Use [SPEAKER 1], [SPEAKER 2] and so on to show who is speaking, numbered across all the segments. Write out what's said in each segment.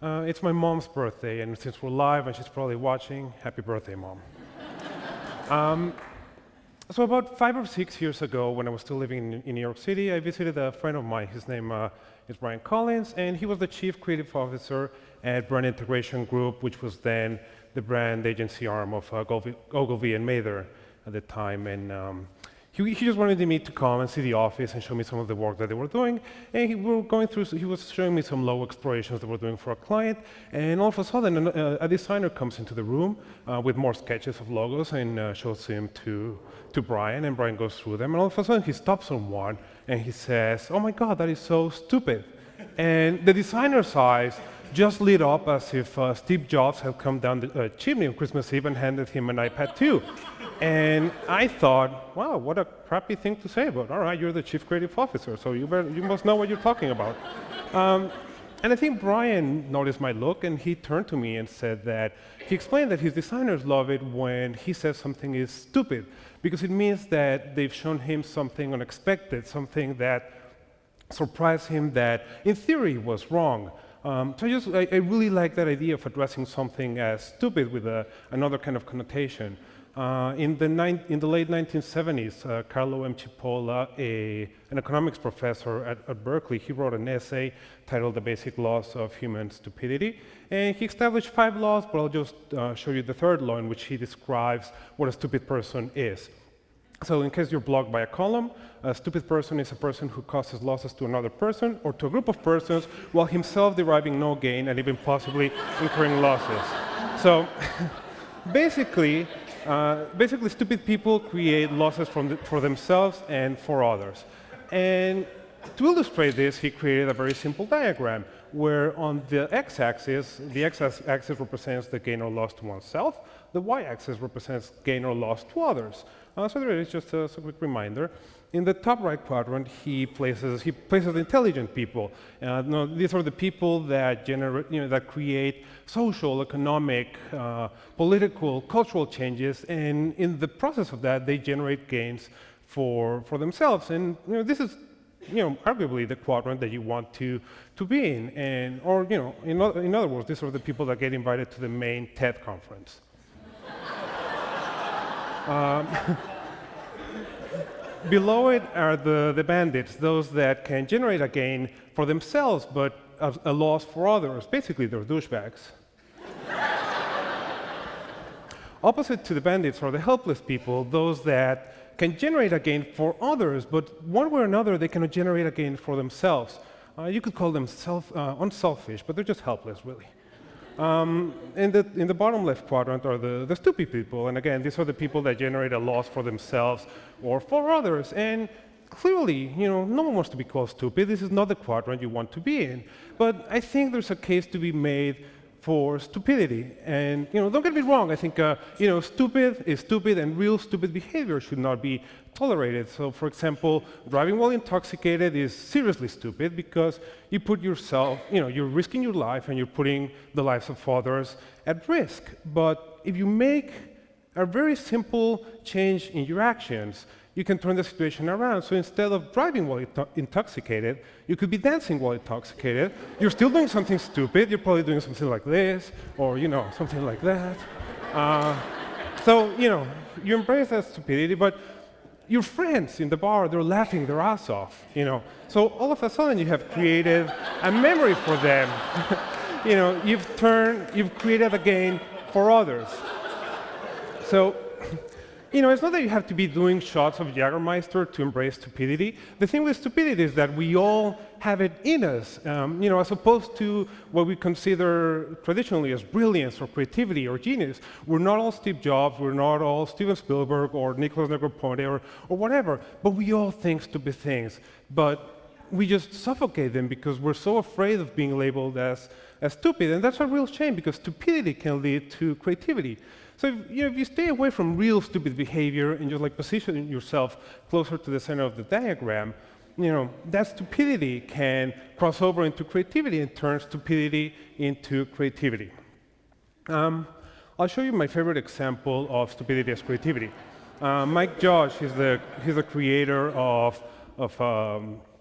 [SPEAKER 1] It's my mom's birthday, and since we're live and she's probably watching, happy birthday, Mom. So about 5 or 6 years ago, when I was still living in New York City, I visited a friend of mine. His name is Brian Collins, and he was the chief creative officer at Brand Integration Group, which was then the brand agency arm of Ogilvy and Mather at the time. And he just wanted me to come and see the office and show me some of the work that they were doing. And he was showing me some logo explorations that we're doing for a client. And all of a sudden, a designer comes into the room with more sketches of logos and shows him to Brian. And Brian goes through them. And all of a sudden, he stops on one and he says, "Oh my God, that is so stupid." And the designer's eyes just lit up as if Steve Jobs had come down the chimney on Christmas Eve and handed him an iPad 2. And I thought, wow, what a crappy thing to say, but all right, you're the chief creative officer, so you must know what you're talking about. And I think Brian noticed my look, and he turned to me and said that he explained that his designers love it when he says something is stupid, because it means that they've shown him something unexpected, something that surprised him that in theory was wrong. So I really like that idea of addressing something as stupid with another kind of connotation. In the late 1970s, Carlo M. Cipolla, an economics professor at Berkeley, he wrote an essay titled The Basic Laws of Human Stupidity. And he established 5 laws, but I'll just show you the third law in which he describes what a stupid person is. So in case you're blocked by a column, a stupid person is a person who causes losses to another person or to a group of persons while himself deriving no gain and even possibly incurring losses. So basically, stupid people create losses for themselves and for others. And to illustrate this, he created a very simple diagram where on the x-axis, the x-axis represents the gain or loss to oneself, the y-axis represents gain or loss to others. So there is just a quick reminder. In the top right quadrant, he places intelligent people. These are the people that that create social, economic, political, cultural changes, and in the process of that, they generate gains for themselves. And this is, arguably the quadrant that you want to be in. And in other words, these are the people that get invited to the main TED conference. Below it are the bandits, those that can generate a gain for themselves, but a loss for others. Basically, they're douchebags. Opposite to the bandits are the helpless people, those that can generate a gain for others, but one way or another, they cannot generate a gain for themselves. You could call them unselfish, but they're just helpless, really. In the bottom left quadrant are the stupid people, and again, these are the people that generate a loss for themselves or for others. And clearly, no one wants to be called stupid. This is not the quadrant you want to be in. But I think there's a case to be made for stupidity. And don't get me wrong. I think stupid is stupid, and real stupid behavior should not be tolerated. So, for example, driving while intoxicated is seriously stupid because you put yourself, you're risking your life and you're putting the lives of others at risk. But if you make a very simple change in your actions, you can turn the situation around. So instead of driving while intoxicated, you could be dancing while intoxicated. You're still doing something stupid. You're probably doing something like this, or something like that. So you embrace that stupidity, but your friends in the bar, they're laughing their ass off. So all of a sudden, you have created a memory for them. You've created a gain for others. So. It's not that you have to be doing shots of Jägermeister to embrace stupidity. The thing with stupidity is that we all have it in us, as opposed to what we consider traditionally as brilliance or creativity or genius. We're not all Steve Jobs, we're not all Steven Spielberg or Nicholas Negroponte or whatever, but we all think stupid things. But we just suffocate them because we're so afraid of being labeled as stupid, and that's a real shame because stupidity can lead to creativity. So if you stay away from real stupid behavior and just position yourself closer to the center of the diagram, that stupidity can cross over into creativity and turn stupidity into creativity. I'll show you my favorite example of stupidity as creativity. Mike Judge, he's the creator of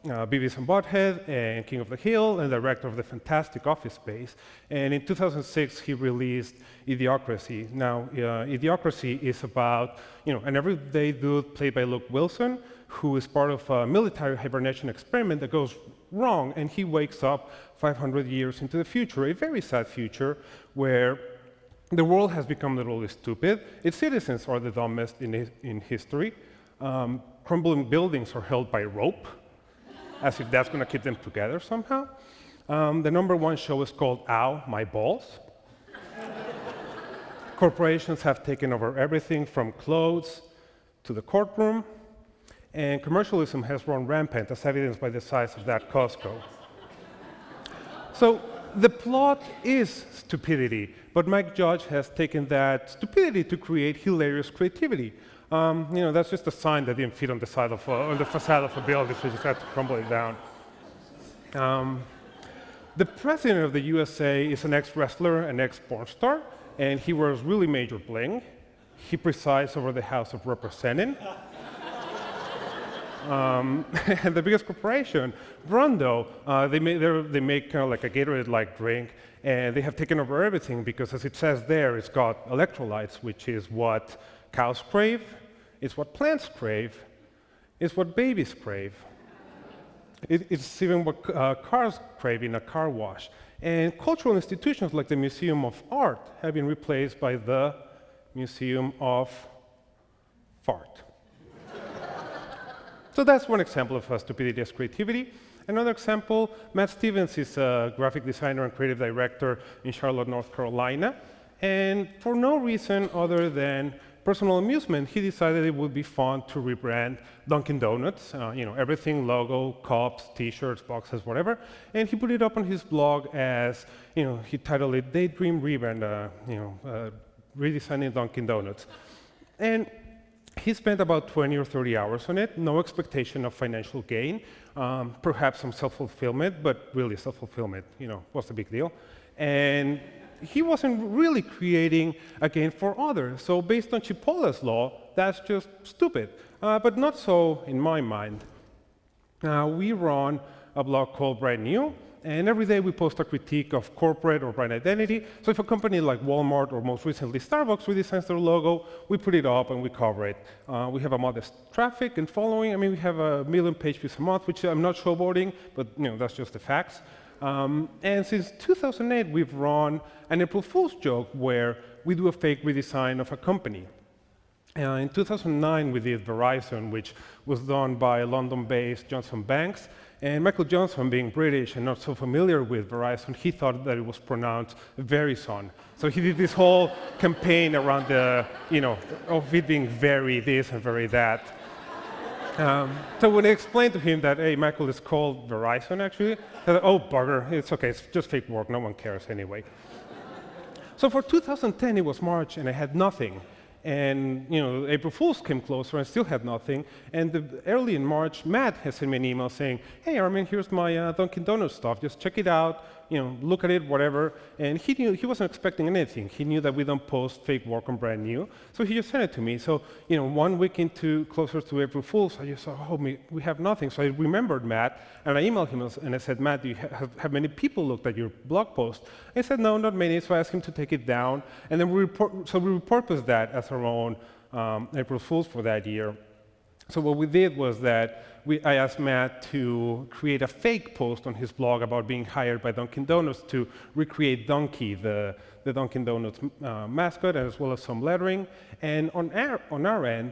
[SPEAKER 1] Beavis and Butthead and King of the Hill, and director of the fantastic Office Space. And in 2006, he released Idiocracy. Now, Idiocracy is about an everyday dude played by Luke Wilson, who is part of a military hibernation experiment that goes wrong, and he wakes up 500 years into the future, a very sad future, where the world has become literally stupid. Its citizens are the dumbest in history. Crumbling buildings are held by rope, as if that's going to keep them together somehow. The #1 show is called Ow, My Balls. Corporations have taken over everything from clothes to the courtroom, and commercialism has run rampant, as evidenced by the size of that Costco. So the plot is stupidity, but Mike Judge has taken that stupidity to create hilarious creativity. That's just a sign that didn't fit on the side of on the facade of a building, so you just had to crumble it down. The president of the USA is an ex-wrestler, an ex-porn star, and he wears really major bling. He presides over the House of Representatives. And the biggest corporation, Brando, they make kind of like a Gatorade-like drink, and they have taken over everything because, as it says there, it's got electrolytes, which is what cows crave, it's what plants crave, it's what babies crave. It's even what cars crave in a car wash. And cultural institutions like the Museum of Art have been replaced by the Museum of Fart. So that's one example of stupidity as creativity. Another example, Matt Stevens is a graphic designer and creative director in Charlotte, North Carolina. And for no reason other than personal amusement, he decided it would be fun to rebrand Dunkin' Donuts, everything, logo, cups, t-shirts, boxes, whatever. And he put it up on his blog as, he titled it Daydream Rebrand, redesigning Dunkin' Donuts. And he spent about 20 or 30 hours on it, no expectation of financial gain, perhaps some self-fulfillment, but really self-fulfillment, what's the big deal? And he wasn't really creating a gain for others. So based on Chipola's law, that's just stupid, but not so in my mind. We run a blog called Brand New, and every day we post a critique of corporate or brand identity. So if a company like Walmart or most recently Starbucks redesigns their logo, we put it up and we cover it. We have a modest traffic and following. I mean, we have 1 million page views a month, which I'm not showboating, but that's just the facts. And since 2008, we've run an April Fool's joke where we do a fake redesign of a company. In 2009, we did Verizon, which was done by London-based Johnson Banks. And Michael Johnson, being British and not so familiar with Verizon, he thought that it was pronounced Verizon. So he did this whole campaign around of it being very this and very that. So when I explained to him that, hey, Michael, it's called Verizon, actually, he said, oh, bugger, it's okay, it's just fake work, no one cares anyway. So for 2010, it was March, and I had nothing. And April Fool's came closer, and I still had nothing. And early in March, Matt has sent me an email saying, "Hey, Armin, here's my Dunkin' Donuts stuff. Just check it out. Look at it, whatever." And he wasn't expecting anything. He knew that we don't post fake work on Brand New, so he just sent it to me. So 1 week closer to April Fool's, I just thought, oh, we have nothing. So I remembered Matt, and I emailed him and I said, "Matt, do you have many people looked at your blog post?" He said, "No, not many." So I asked him to take it down, and then we repurposed that as our own April Fool's for that year. So what we did was that I asked Matt to create a fake post on his blog about being hired by Dunkin' Donuts to recreate Donkey, the Dunkin' Donuts mascot, as well as some lettering. And on our end,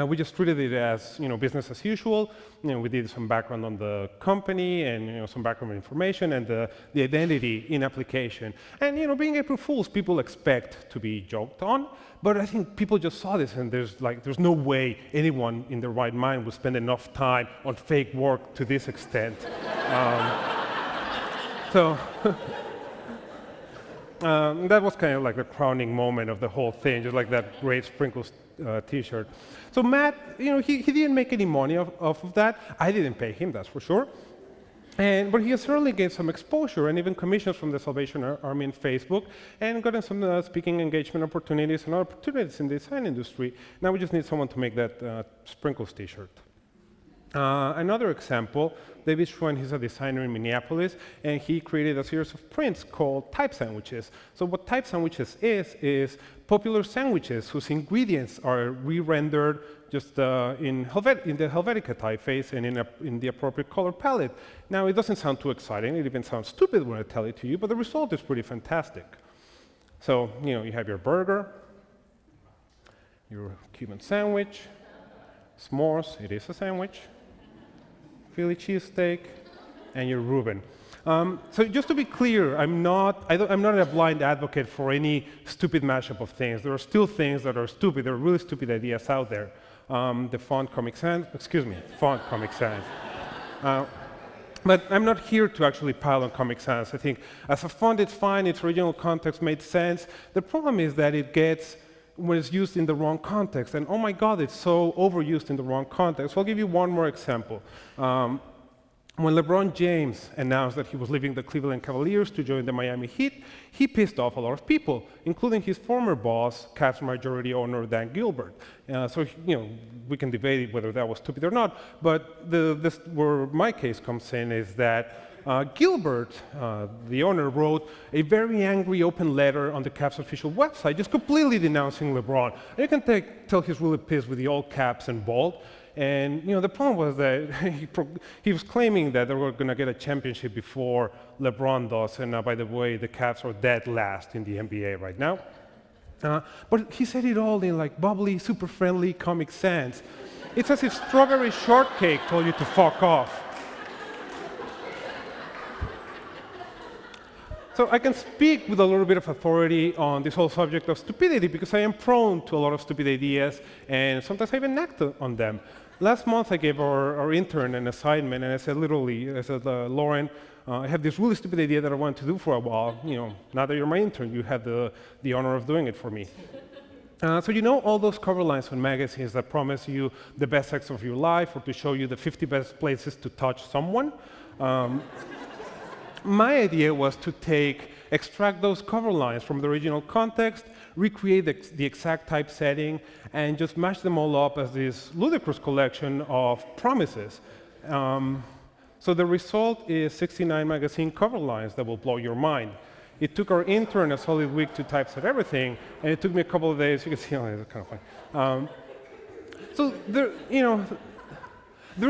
[SPEAKER 1] we just treated it as business as usual. We did some background on the company and some background information and the identity in application. And being April Fools, people expect to be joked on. But I think people just saw this, and there's no way anyone in their right mind would spend enough time on fake work to this extent. So that was kind of like the crowning moment of the whole thing, just like that great Sprinkles T-shirt. So Matt, he didn't make any money off of that. I didn't pay him, that's for sure. But he has certainly gained some exposure and even commissions from the Salvation Army and Facebook, and gotten some speaking engagement opportunities and other opportunities in the design industry. Now we just need someone to make that Sprinkles T-shirt. Another example, David Schwen, he's a designer in Minneapolis, and he created a series of prints called type sandwiches. So what type sandwiches is popular sandwiches whose ingredients are re-rendered just in the Helvetica typeface and in the appropriate color palette. Now, it doesn't sound too exciting. It even sounds stupid when I tell it to you, but the result is pretty fantastic. So, you have your burger, your Cuban sandwich, s'mores, it is a sandwich, Philly cheesesteak, and your Reuben. So just to be clear, I'm not a blind advocate for any stupid mashup of things. There are still things that are stupid. There are really stupid ideas out there. The font Comic Sans, font Comic Sans. But I'm not here to actually pile on Comic Sans. I think as a font, it's fine. Its original context made sense. The problem is that it gets when it's used in the wrong context. And oh my God, it's so overused in the wrong context. So I'll give you one more example. When LeBron James announced that he was leaving the Cleveland Cavaliers to join the Miami Heat, he pissed off a lot of people, including his former boss, Cavs majority owner Dan Gilbert. So we can debate whether that was stupid or not, but where my case comes in is that Gilbert, the owner, wrote a very angry open letter on the Cavs official website, just completely denouncing LeBron. And you can tell he's really pissed with the all caps and bold. And the problem was that he was claiming that they were going to get a championship before LeBron does. And by the way, the Cavs are dead last in the NBA right now. But he said it all in like bubbly, super friendly Comic Sans. It's as if Strawberry Shortcake told you to fuck off. So I can speak with a little bit of authority on this whole subject of stupidity because I am prone to a lot of stupid ideas, and sometimes I even act on them. Last month, I gave our intern an assignment, and I said, Lauren, I have this really stupid idea that I want to do for a while. Now that you're my intern, you have the honor of doing it for me. So all those cover lines on magazines that promise you the best sex of your life or to show you the 50 best places to touch someone? My idea was to extract those cover lines from the original context, recreate the exact typesetting, and just mash them all up as this ludicrous collection of promises. So the result is 69 magazine cover lines that will blow your mind. It took our intern a solid week to typeset everything, and it took me a couple of days. You can see, it's kind of funny. So there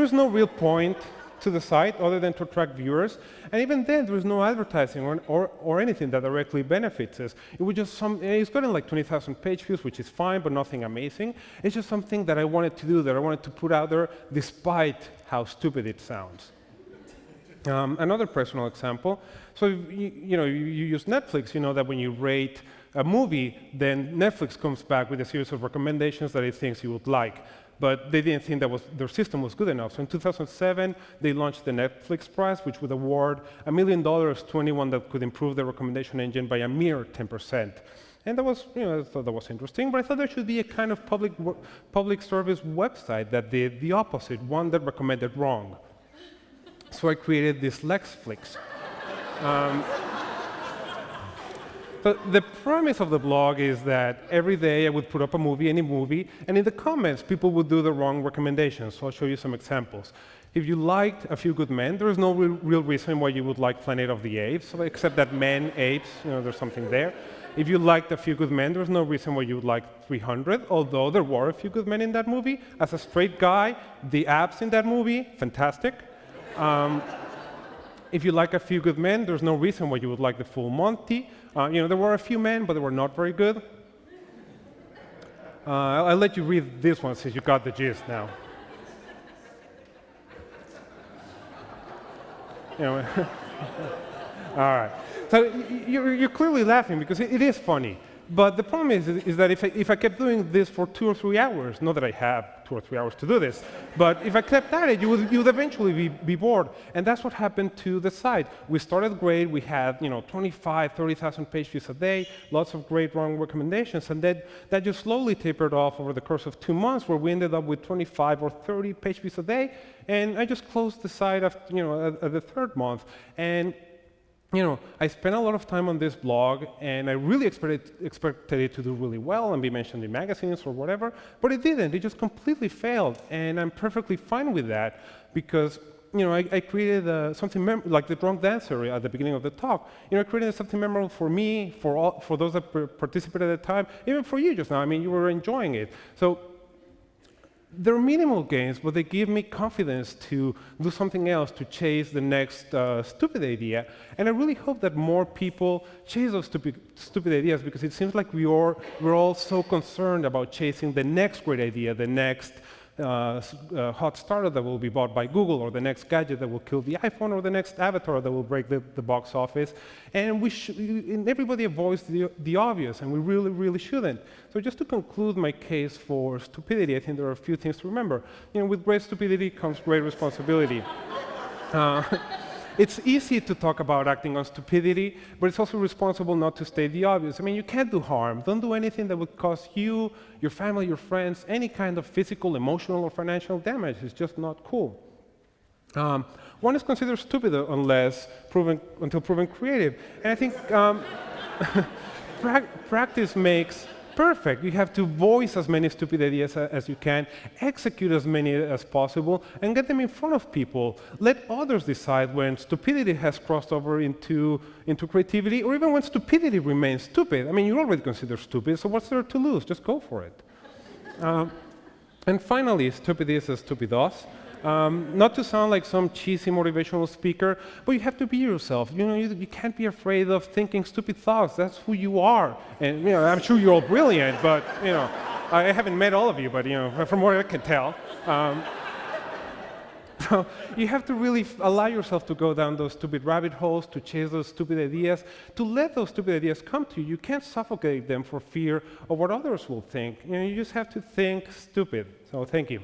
[SPEAKER 1] is no real point to the site other than to attract viewers, and even then there is no advertising or anything that directly benefits us. It was just it's gotten like 20,000 page views, which is fine, but nothing amazing. It's just something that I wanted to do, that I wanted to put out there, despite how stupid it sounds. Another personal example. So you use Netflix. You know that when you rate a movie, then Netflix comes back with a series of recommendations that it thinks you would like. But they didn't think that their system was good enough. So in 2007, they launched the Netflix Prize, which would award $1 million to anyone that could improve the recommendation engine by a mere 10%. And that was, I thought that was interesting, but I thought there should be a kind of public service website that did the opposite, one that recommended wrong. So I created this Lexflix. So the premise of the blog is that every day I would put up any movie, and in the comments, people would do the wrong recommendations. So I'll show you some examples. If you liked A Few Good Men, there is no real reason why you would like Planet of the Apes, except that men, apes, there's something there. If you liked A Few Good Men, there's no reason why you would like 300, although there were a few good men in that movie. As a straight guy, the abs in that movie, fantastic. If you like A Few Good Men, there's no reason why you would like The Full Monty. There were a few men, but they were not very good. I'll let you read this one since you got the gist now. All right. So you're clearly laughing because it is funny. But the problem is that if I kept doing this for 2 or 3 hours, not that I have 2 or 3 hours to do this, but if I kept at it, you would eventually be bored. And that's what happened to the site. We started great. We had 25, 30,000 page views a day, lots of great wrong recommendations, and that just slowly tapered off over the course of 2 months, where we ended up with 25 or 30 page views a day. And I just closed the site at the 3rd month. And I spent a lot of time on this blog, and I really expected it to do really well and be mentioned in magazines or whatever, but it didn't. It just completely failed, and I'm perfectly fine with that because I created something like the drunk dancer at the beginning of the talk. I created something memorable for me, for those that participated at the time, even for you just now. I mean, you were enjoying it. So they're minimal gains, but they give me confidence to do something else, to chase the next stupid idea. And I really hope that more people chase those stupid ideas, because it seems like we're all so concerned about chasing the next great idea, the next hot startup that will be bought by Google, or the next gadget that will kill the iPhone, or the next avatar that will break the box office. And everybody avoids the obvious, and we really, really shouldn't. So just to conclude my case for stupidity, I think there are a few things to remember. With great stupidity comes great responsibility. It's easy to talk about acting on stupidity, but it's also responsible not to state the obvious. I mean, you can't do harm. Don't do anything that would cause you, your family, your friends, any kind of physical, emotional, or financial damage. It's just not cool. One is considered stupid until proven creative. And I think practice makes perfect. You have to voice as many stupid ideas as you can, execute as many as possible, and get them in front of people. Let others decide when stupidity has crossed over into creativity, or even when stupidity remains stupid. I mean, you're already considered stupid, so what's there to lose? Just go for it. And finally, stupid is as stupid does. Not to sound like some cheesy motivational speaker, but you have to be yourself. You can't be afraid of thinking stupid thoughts. That's who you are. And I'm sure you're all brilliant, but I haven't met all of you, but from what I can tell. So you have to really allow yourself to go down those stupid rabbit holes, to chase those stupid ideas, to let those stupid ideas come to you. You can't suffocate them for fear of what others will think. You just have to think stupid. So thank you.